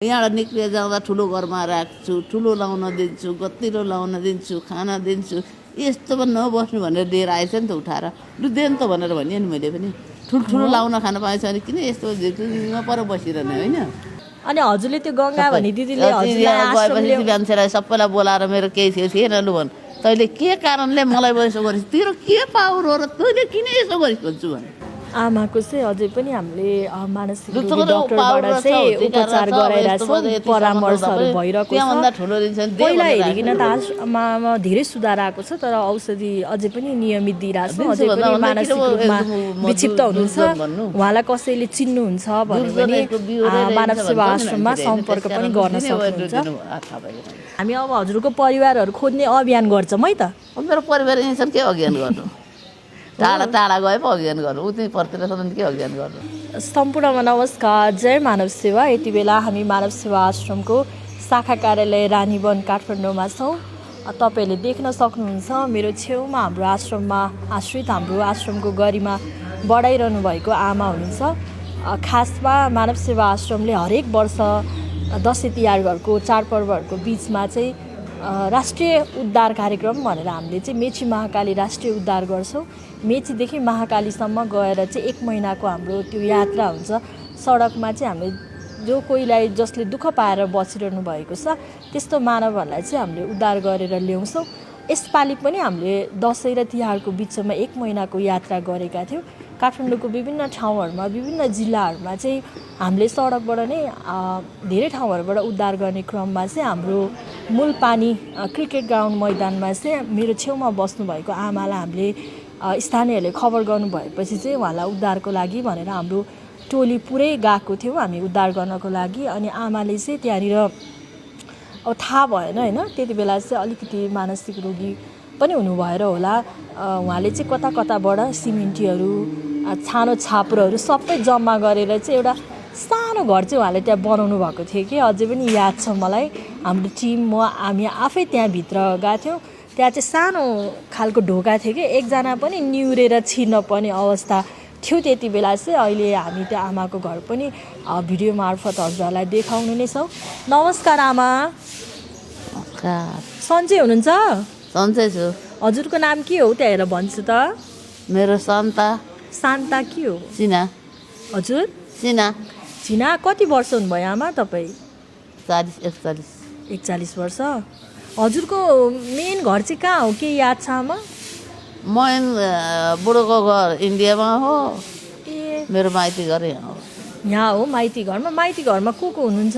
यहाँबाट निक्लिएर जाँदा ठुलो घरमा राख्छु, ठुलो लाउन दिन्छु, गतिलो लाउन दिन्छु, खाना दिन्छु, यस्तोमा नबस्नु भनेर लिएर आएछ नि त उठाएर। लु दे नि त भनेर भने नि मैले पनि। ठुल्ठुलो लाउन खान पाएछ भने किन यस्तो झिक्लिङ पर बसिरहने होइन। अनि हजुरले त्यो गङ्गा भन्ने दिदीले गएपछि मान्छेलाई सबैलाई बोलाएर मेरो केही थिएन लु भन्, तैँले के कारणले मलाई यसो गरिस्, तेरो के पावर हो र तैँले किन यसो गरिस् भन्छु भने। आमाको चाहिँ अझै पनि हामीले मानसिक रोगी डाक्टरबाट चाहिँ उपचार गराइरहेछौँ, परामर्शहरू भइरहेको छ। पहिला हेरिकन त आमामा धेरै सुधार आएको छ, तर औषधि अझै पनि नियमित दिइरहेछौँ। अझै पनि मानसिक रूपमा विक्षिप्त हुनुहुन्छ, उहाँलाई कसैले चिन्नुहुन्छ भने पनि मानव सेवा आश्रममा सम्पर्क पनि गर्न सक्नुहुन्छ। हामी अब हजुरको परिवारहरू खोज्ने अभियान गर्छौँ है त। मेरो परिवार यहीँ के अभियान गर्नु, टाढा टाढा गए पो अभियान गर्नु, उतै पर्तिर के अभियान गर्नु। सम्पूर्णमा नमस्कार, जय मानव सेवा। यति बेला हामी मानव सेवा आश्रमको शाखा कार्यालय रानीवन काठमाडौँमा छौँ। तपाईँहरूले देख्न सक्नुहुन्छ मेरो छेउमा हाम्रो आश्रममा आश्रित, हाम्रो आश्रमको गरिमा बढाइरहनु भएको आमा हुनुहुन्छ। खासमा मानव सेवा आश्रमले हरेक वर्ष दसैँ तिहारहरूको चाडपर्वहरूको बिचमा चाहिँ राष्ट्रिय उद्धार कार्यक्रम भनेर हामीले चाहिँ मेची महाकाली राष्ट्रिय उद्धार गर्छौँ। मेचीदेखि महाकालीसम्म गएर चाहिँ 1 महिनाको हाम्रो त्यो यात्रा हुन्छ। सडकमा चाहिँ हामीले जो कोहीलाई जसले दुःख पाएर बसिरहनु भएको छ त्यस्तो मानवहरूलाई चाहिँ हामीले उद्धार गरेर ल्याउँछौँ। यसपालि पनि हामीले दसैँ र तिहारको बिचमा 1 महिनाको यात्रा गरेका थियौँ। काठमाडौँको विभिन्न ठाउँहरूमा, विभिन्न जिल्लाहरूमा चाहिँ हामीले सडकबाट नै धेरै ठाउँहरूबाट उद्धार गर्ने क्रममा चाहिँ हाम्रो मूलपानी क्रिकेट ग्राउन्ड मैदानमा चाहिँ मेरो छेउमा बस्नुभएको आमालाई हामीले स्थानीयहरूले खबर गर्नुभएपछि चाहिँ उहाँलाई उद्धारको लागि भनेर हाम्रो टोली पुरै गएको थियौँ हामी उद्धार गर्नको लागि। अनि आमाले चाहिँ त्यहाँनिर अब थाहा भएन होइन, त्यति बेला चाहिँ अलिकति मानसिक रोगी पनि हुनुभएर होला, उहाँले चाहिँ कता कताबाट सिमेन्टीहरू, छानो छाप्रोहरू सबै जम्मा गरेर चाहिँ एउटा सानो घर चाहिँ उहाँले त्यहाँ बनाउनु भएको थियो कि अझै पनि याद छ मलाई। हाम्रो टिम, म, हामी आफै त्यहाँभित्र गएको थियौँ। त्यहाँ चाहिँ सानो खालको ढोका थियो कि एकजना पनि निहुरेर छिर्न पर्ने अवस्था थियो त्यति बेला चाहिँ। अहिले हामी त्यो आमाको घर पनि भिडियो मार्फत हजुरहरूलाई देखाउनु नै छौँ। नमस्कार आमा। सन्चै हुनुहुन्छ? सन्चै छु। हजुरको नाम के हो त्यहाँ हेर भन्छु त। मेरो शान्ता। शान्ता के हो? सिना। हजुर? सिना। छिना। कति वर्ष हुनुभयो आमा तपाईँ? 41 वर्ष। हजुरको मेन घर चाहिँ कहाँ हो, के याद छ आमा? मेन बुढोको घर इन्डियामा हो, ए मेरो माइती घर यहाँ हो। यहाँ हो माइती घरमा। माइती घरमा को हुनुहुन्छ?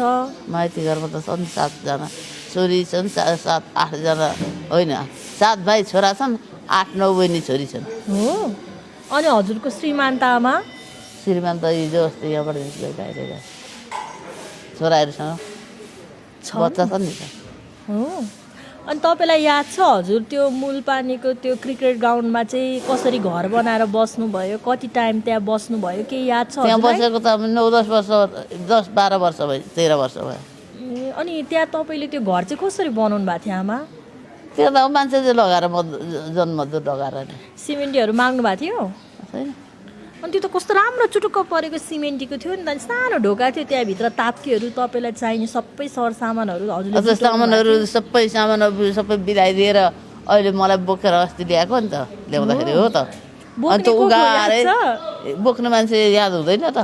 माइती घरमा त छन् 7 जना छोरी छन्, 7-8 जना होइन, 7 भाइ छोरा छन्, 8-9 बहिनी छोरी छन्। हो। अनि हजुरको श्रीमान त आमा? श्रीमान त हिजो अस्ति यहाँबाट गइरहेको छोराहरूसँग बच्चा छन् नि त। हो। अनि तपाईँलाई याद छ हजुर त्यो मूलपानीको त्यो क्रिकेट ग्राउन्डमा चाहिँ कसरी घर बनाएर बस्नुभयो, कति टाइम त्यहाँ बस्नुभयो, के याद छ? त्यहाँ बसेको त 9-10 वर्ष, 10-12 वर्ष भयो, 13 वर्ष भयो। अनि त्यहाँ तपाईँले त्यो घर चाहिँ कसरी बनाउनु भएको थियो आमा? त्यो त मान्छे चाहिँ लगाएर जनमजदुर लगाएर नि। सिमेन्टीहरू माग्नु भएको थियो? छैन। अनि त्यो त कस्तो राम्रो चुटुक्क परेको सिमेन्टीको थियो नि त। सानो ढोका थियो, त्यहाँभित्र ताप्केहरू तपाईँलाई चाहिने सबै सरसामानहरू हजुरले सामानहरू सबै बिलाइदिएर अहिले मलाई बोकेर अस्ति ल्याएको नि त, ल्याउँदाखेरि हो त। अनि त उगाएरै बोक्ने मान्छे याद हुँदैन त।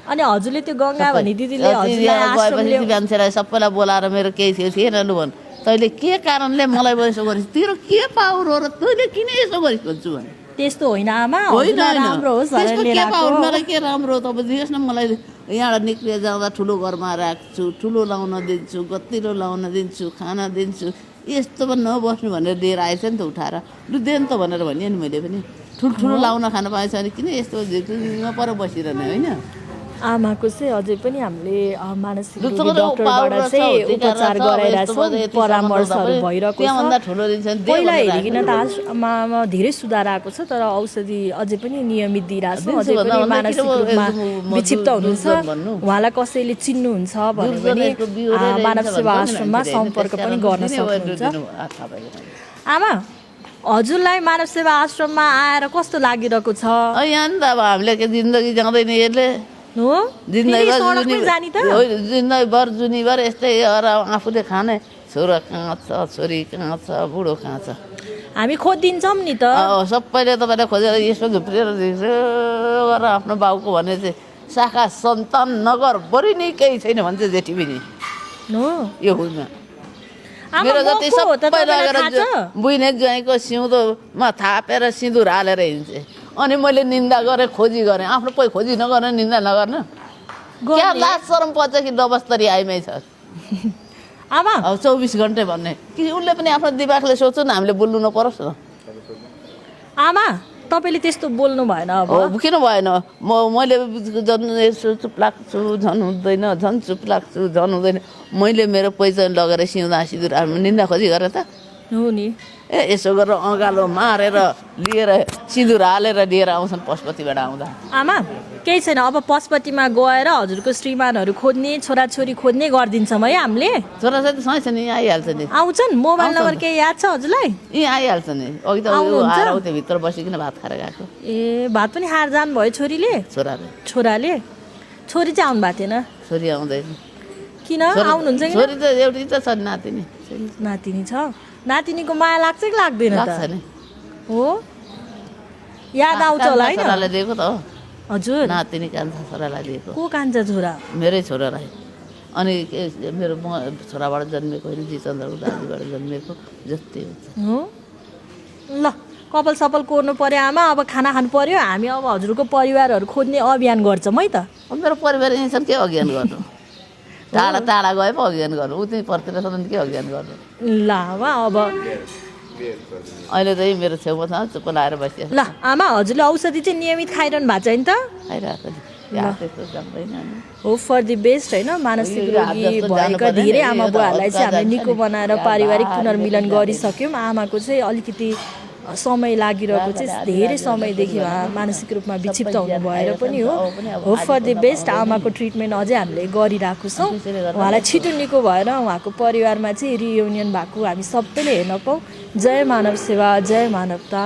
अनि हजुरले त्यो गङ्गा भन्ने दिदीले गएपछि मान्छेलाई सबैलाई बोलाएर मेरो केही थिएन लु भन्, तैँले के कारणले मलाई यसो गरिस्, तेरो के पावर हो र तैँले किन यसो गरिस् भन्छु भने। त्यस्तो होइन आमा, राम्रो होस् मलाई के राम्रो हो तपाईँ दिनुहोस् न मलाई। यहाँबाट निक्लिएर जाँदा ठुलो घरमा राख्छु, ठुलो लाउन दिन्छु, गतिलो लाउन दिन्छु, खाना दिन्छु, यस्तोमा नबस्नु भनेर लिएर आएछ नि त उठाएर। लु दे नि त भनेर भने नि मैले पनि। ठुल्ठुलो लाउन खान पाएछ भने किन यस्तो झिक्लिङ पर बसिरहने होइन। आमाको चाहिँ अझै पनि हामीले मानसिक रोगी डाक्टरबाट चाहिँ उपचार गराइरहेछौँ, परामर्शहरू भइरहेको छ। पहिला हेरिकन त आमामा धेरै सुधार आएको छ, तर औषधि अझै पनि नियमित दिइरहेछौँ। अझै पनि मानसिक रूपमा विक्षिप्त हुनुहुन्छ, उहाँलाई कसैले चिन्नुहुन्छ भने पनि मानव सेवा आश्रममा सम्पर्क पनि गर्न सक्नुहुन्छ। आमा हजुरलाई मानव सेवा आश्रममा आएर कस्तो लागिरहेको छ? यहाँ नि त अब हामीले के जिन्दगी जाँदैन यसले हो जिन्दगीभर जाने त जिन्दगीभर जुनीभर यस्तै आफूले खाने छोरा कहाँ छ छोरी कहाँ छ बुढो कहाँ छ हामी खोजिदिन्छौँ नि त सबैले तपाईँलाई खोजेर यसो झुप्रिएर गरेर आफ्नो बाउको भने चाहिँ शाखा सन्तान नगर बढी नै केही छैन भन्छ जेठी पनि हो यो हुँदैन मेरो जति सबै लगेर बुइने ज्वाइँको सिउँदोमा थापेर सिँदुर हालेर हिँड्छ अनि मैले निन्दा गरेँ खोजी गरेँ आफ्नो कोही खोजी नगर्ने निन्दा नगर्न क्या लाज शरम पर्छ कि डबस्तरी आइमै छ आमा अब 24 घन्टे भन्ने कि उसले पनि आफ्नो दिमागले सोच्नु न हामीले बोल्नु नपरोस् न आमा तपाईँले त्यस्तो बोल्नु भएन अब किन भएन मैले झन् यसो चुप लाग्छु झन् हुँदैन झन् चुप लाग्छु झन् हुँदैन मैले मेरो पैसा लगेर सिउँदा सिँदुर निन्दा खोजी गरेँ त हो नि यसो गरेर अँगालो मारेर लिएर सिँदुर हालेर लिएर आउँछन् पशुपतिबाट आउँदा आमा केही छैन अब पशुपतिमा गएर हजुरको श्रीमानहरू खोज्ने छोराछोरी खोज्ने गरिदिन्छौँ है हामीले छोराछोरी सँगै छ नि यहाँ आइहाल्छ नि आउँछन् मोबाइल नम्बर केही याद छ हजुरलाई यहाँ आइहाल्छ नि अघि त आएर त्यो भित्र बसिकन भात खाएर गएको ए भात पनि खाएर जानुभयो छोरीले छोराले छोरी चाहिँ आउनु भएको थिएन छोरी आउँदैन किन आउनुहुन्छ छोरी त एउटी त छ नातिनी नातिनी छ नातिनीको माया लाग्छ कि लाग्दैन त हो याद आउँछ होला हैन छोरालाई दिएको त हो हजुर नातिनी कान्छा छोरालाई दिएको को कान्छा छोरा मेरै छोरालाई अनि मेरो छोराबाट जन्मेको होइन जिचन्द्रको दाजुबाट जन्मेको जस्तै हो ल कपाल सपल कोर्नु पर्यो आमा अब खाना खानु पर्यो हामी अब हजुरको परिवारहरू खोज्ने अभियान गर्छौँ है त मेरो परिवार यहीँ छन् के अभियान गर्नु टाढा टाढा गए पो अभियान गर्नु उतै पर्तिर छन् के अभियान गर्नु ल आमा अब अहिले त मेरो छेउमा छ चुप्प लाएर बस्यो ल आमा हजुरले औषधि चाहिँ नियमित खाइरहनु भएको छ नि त खाइरहेको नि हो फर दि बेस्ट होइन मानसिक रोगी भएका धेरै आमा बुवाहरूलाई चाहिँ हामीले निको बनाएर पारिवारिक पुनर्मिलन गरिसक्यौँ आमाको चाहिँ अलिकति समय लागिरहेको चाहिँ धेरै समयदेखि मानसिक रूपमा विक्षिप्त हुनु भएर पनि हो फर दि बेस्ट आमाको ट्रिटमेन्ट अझै हामीले गरिरहेको छौँ उहाँलाई छिटो निको भएर उहाँको परिवारमा चाहिँ रियुनियन भएको हामी सबैले हेर्न पाऊँ जय मानव सेवा जय मानवता